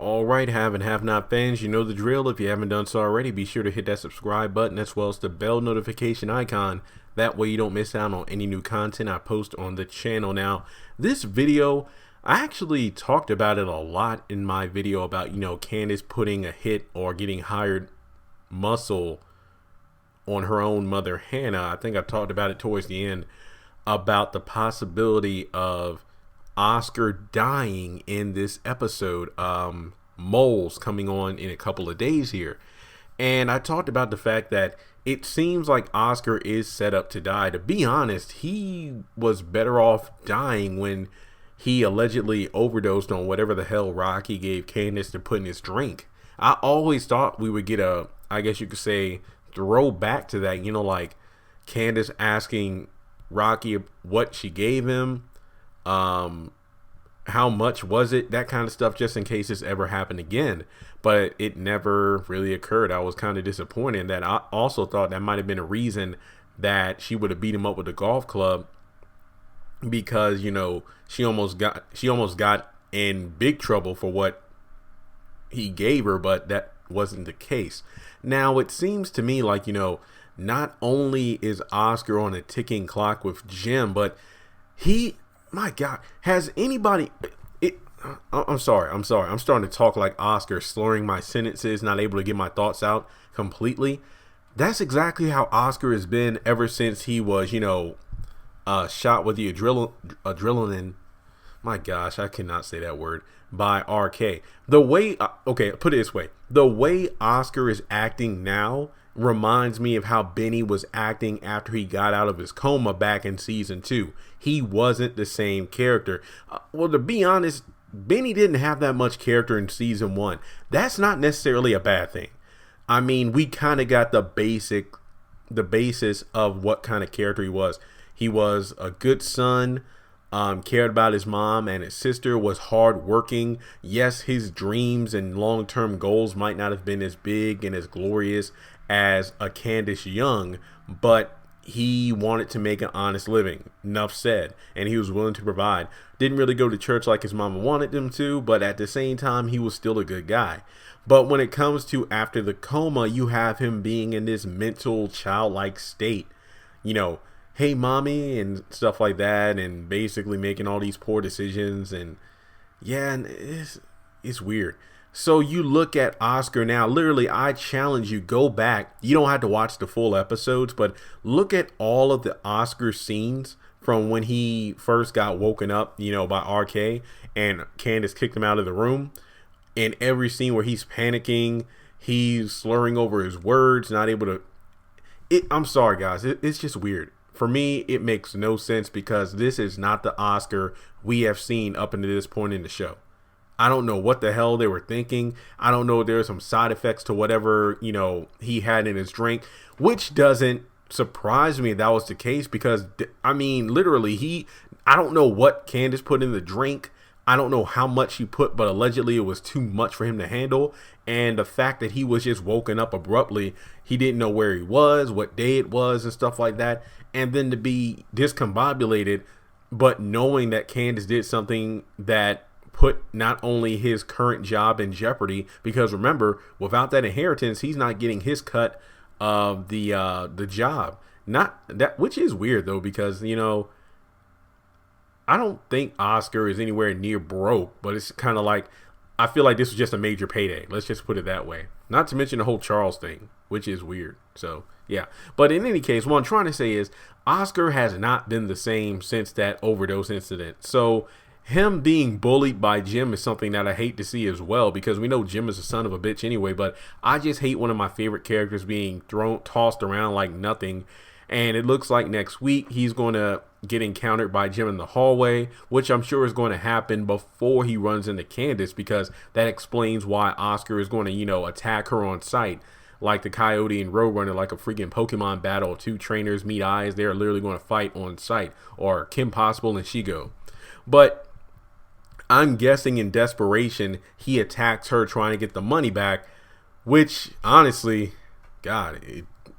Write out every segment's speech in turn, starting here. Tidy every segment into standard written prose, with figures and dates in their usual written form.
All right, have and have not fans, you know the drill. If you haven't done so already, be sure to hit that subscribe button as well as the bell notification icon. That way you don't miss out on any new content I post on the channel. Now, this video, I actually talked about it a lot in my video about, Candace putting a hit or getting hired muscle on her own mother, Hannah. I think I talked about it towards the end about the possibility of Oscar dying in this episode. Moles coming on in a couple of days here. And I talked about the fact that it seems like Oscar is set up to die. To be honest, he was better off dying when he allegedly overdosed on whatever the hell Rocky gave Candace to put in his drink. I always thought we would get a, I guess you could say, throwback to that, like Candace asking Rocky what she gave him, how much was it, that kind of stuff, just in case this ever happened again. But it never really occurred. I was kind of disappointed. That I also thought that might have been a reason that she would have beat him up with the golf club, because she almost got in big trouble for what he gave her, but that wasn't the case. Now it seems to me like not only is Oscar on a ticking clock with Jim, but my God, has anybody? I'm sorry. I'm starting to talk like Oscar, slurring my sentences, not able to get my thoughts out completely. That's exactly how Oscar has been ever since he was, shot with the adrenaline. My gosh, I cannot say that word. By RK. The way, okay, put it this way: the way Oscar is acting now reminds me of how Benny was acting after he got out of his coma back in season 2. He wasn't the same character. Well, to be honest, Benny didn't have that much character in season 1. That's not necessarily a bad thing. I mean, we kind of got the basis of what kind of character he was. He was a good son, cared about his mom and his sister, was hardworking. Yes, his dreams and long-term goals might not have been as big and as glorious as a Candace Young, but he wanted to make an honest living. Enough said. And he was willing to provide. Didn't really go to church like his mama wanted him to, but at the same time, he was still a good guy. But when it comes to after the coma, you have him being in this mental childlike state, hey mommy and stuff like that, and basically making all these poor decisions. And yeah, and it's weird. So you look at Oscar now, literally, I challenge you, go back. You don't have to watch the full episodes, but look at all of the Oscar scenes from when he first got woken up, by RK and Candace kicked him out of the room. And every scene where he's panicking, he's slurring over his words, not able to. I'm sorry, guys. It's just weird. For me, it makes no sense, because this is not the Oscar we have seen up until this point in the show. I don't know what the hell they were thinking. I don't know if there are some side effects to whatever, he had in his drink, which doesn't surprise me if that was the case, because, I mean, literally, I don't know what Candace put in the drink. I don't know how much he put, but allegedly it was too much for him to handle. And the fact that he was just woken up abruptly, he didn't know where he was, what day it was, and stuff like that. And then to be discombobulated, but knowing that Candace did something that put not only his current job in jeopardy, because remember, without that inheritance, he's not getting his cut of the job. Not that, which is weird though, because I don't think Oscar is anywhere near broke, but it's kind of like, I feel like this was just a major payday. Let's just put it that way. Not to mention the whole Charles thing, which is weird. So yeah, but in any case, what I'm trying to say is Oscar has not been the same since that overdose incident. So him being bullied by Jim is something that I hate to see as well, because we know Jim is a son of a bitch anyway, but I just hate one of my favorite characters being tossed around like nothing. And it looks like next week he's going to get encountered by Jim in the hallway, which I'm sure is going to happen before he runs into Candace, because that explains why Oscar is going to, attack her on sight. Like the Coyote and Roadrunner, like a freaking Pokemon battle. Two trainers meet eyes. They're literally going to fight on sight. Or Kim Possible and Shigo. But I'm guessing in desperation, he attacks her trying to get the money back, which honestly, God,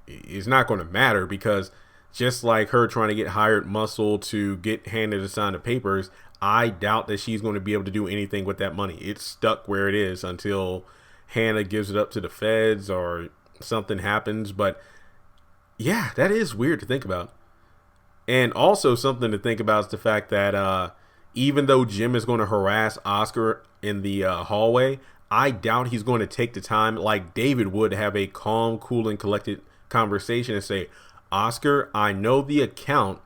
it's not going to matter, because just like her trying to get hired muscle to get Hannah to sign the papers, I doubt that she's going to be able to do anything with that money. It's stuck where it is until Hannah gives it up to the feds or something happens. But yeah, that is weird to think about. And also something to think about is the fact that even though Jim is going to harass Oscar in the hallway, I doubt he's going to take the time like David would to have a calm, cool, and collected conversation and say, Oscar, I know the account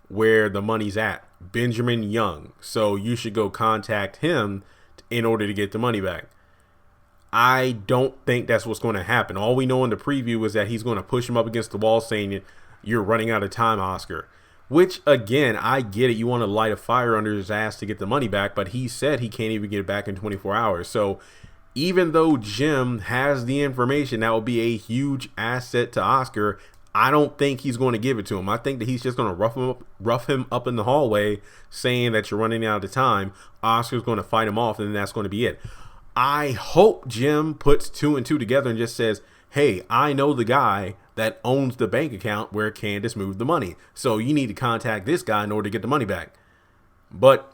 where the money's at, Benjamin Young, so you should go contact him in order to get the money back. I don't think that's what's going to happen. All we know in the preview is that he's going to push him up against the wall saying, you're running out of time, Oscar. Which, again, I get it. You want to light a fire under his ass to get the money back, but he said he can't even get it back in 24 hours. So even though Jim has the information that will be a huge asset to Oscar, I don't think he's going to give it to him. I think that he's just going to rough him up in the hallway saying that you're running out of time. Oscar's going to fight him off, and then that's going to be it. I hope Jim puts 2 and 2 together and just says, hey, I know the guy that owns the bank account where Candace moved the money. So you need to contact this guy in order to get the money back. But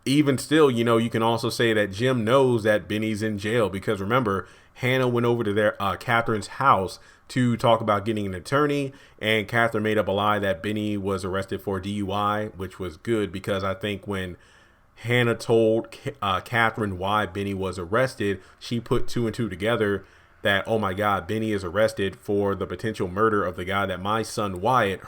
even still, you can also say that Jim knows that Benny's in jail because remember, Hannah went over to Catherine's house to talk about getting an attorney, and Catherine made up a lie that Benny was arrested for DUI, which was good because I think when Hannah told Catherine why Benny was arrested, she put 2 and 2 together that, oh my God, Benny is arrested for the potential murder of the guy that my son Wyatt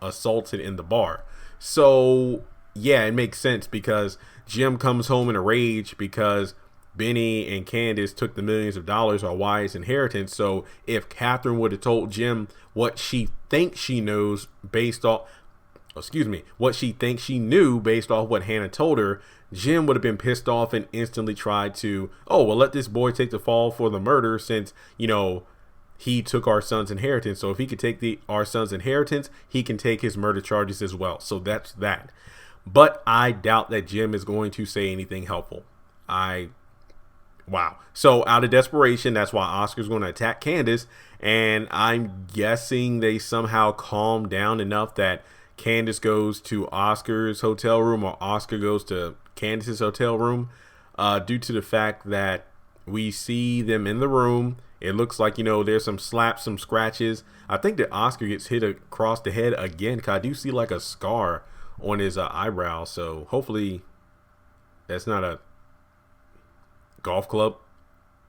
assaulted in the bar. So yeah, it makes sense because Jim comes home in a rage because Benny and Candace took the millions of dollars of Wyatt's inheritance. So if Catherine would have told Jim what she thinks she knows based off, what she thinks she knew based off what Hannah told her, Jim would have been pissed off and instantly tried to, let this boy take the fall for the murder since, he took our son's inheritance. So if he could take our son's inheritance, he can take his murder charges as well. So that's that. But I doubt that Jim is going to say anything helpful. Wow. So out of desperation, that's why Oscar's going to attack Candace. And I'm guessing they somehow calm down enough that Candace goes to Oscar's hotel room or Oscar goes to Candace's hotel room due to the fact that we see them in the room. It looks like, there's some slaps, some scratches. I think that Oscar gets hit across the head again because I do see like a scar on his eyebrow. So hopefully that's not a golf club.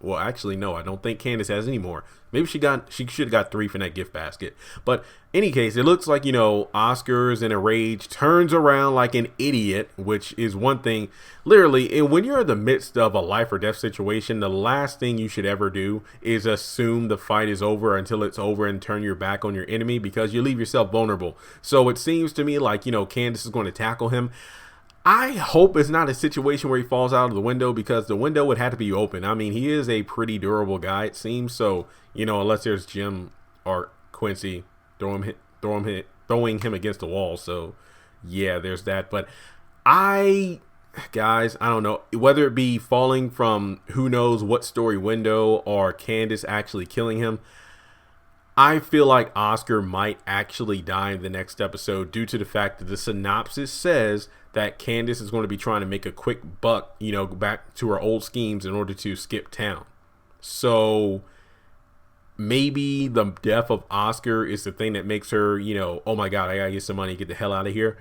Well, actually, no, I don't think Candace has any more. Maybe she should have got 3 from that gift basket. But any case, it looks like, Oscar's in a rage, turns around like an idiot, which is one thing. Literally, and when you're in the midst of a life or death situation, the last thing you should ever do is assume the fight is over until it's over and turn your back on your enemy because you leave yourself vulnerable. So it seems to me like, Candace is going to tackle him. I hope it's not a situation where he falls out of the window because the window would have to be open. I mean, he is a pretty durable guy, it seems. So, unless there's Jim or Quincy throwing him against the wall. So, yeah, there's that. But guys, I don't know. Whether it be falling from who knows what story window or Candace actually killing him, I feel like Oscar might actually die in the next episode due to the fact that the synopsis says that Candace is going to be trying to make a quick buck, back to her old schemes in order to skip town. So maybe the death of Oscar is the thing that makes her, oh my God, I gotta get some money, get the hell out of here.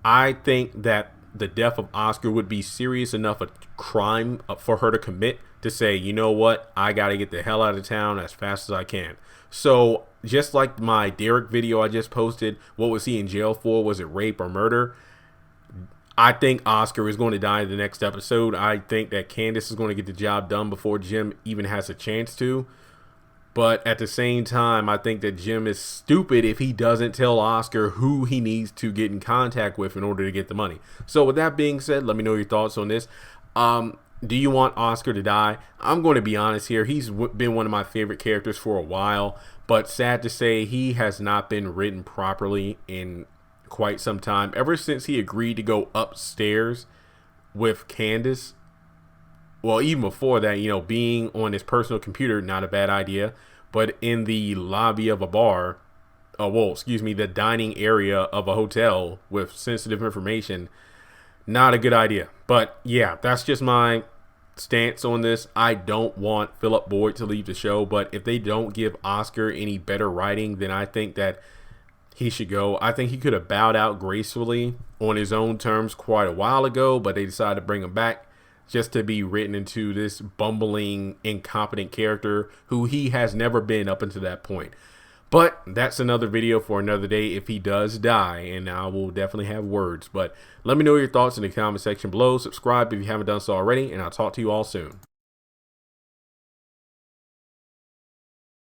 I think that the death of Oscar would be serious enough a crime for her to commit to say, you know what, I gotta get the hell out of town as fast as I can. So just like my Derek video I just posted, what was he in jail for? Was it rape or murder? I think Oscar is going to die in the next episode. I think that Candace is going to get the job done before Jim even has a chance to. But at the same time, I think that Jim is stupid if he doesn't tell Oscar who he needs to get in contact with in order to get the money. So with that being said, let me know your thoughts on this. Do you want Oscar to die? I'm going to be honest here. He's been one of my favorite characters for a while. But sad to say, he has not been written properly in quite some time. Ever since he agreed to go upstairs with Candace. Well, even before that, being on his personal computer, not a bad idea. But in the lobby of a bar, the dining area of a hotel with sensitive information, Not a good idea. But yeah, that's just my stance on this. I don't want Philip Boyd to leave the show, but if they don't give Oscar any better writing, then I think that he should go. I think he could have bowed out gracefully on his own terms quite a while ago, but they decided to bring him back just to be written into this bumbling, incompetent character who he has never been up until that point. But that's another video for another day if he does die, and I will definitely have words. But let me know your thoughts in the comment section below. Subscribe if you haven't done so already, and I'll talk to you all soon.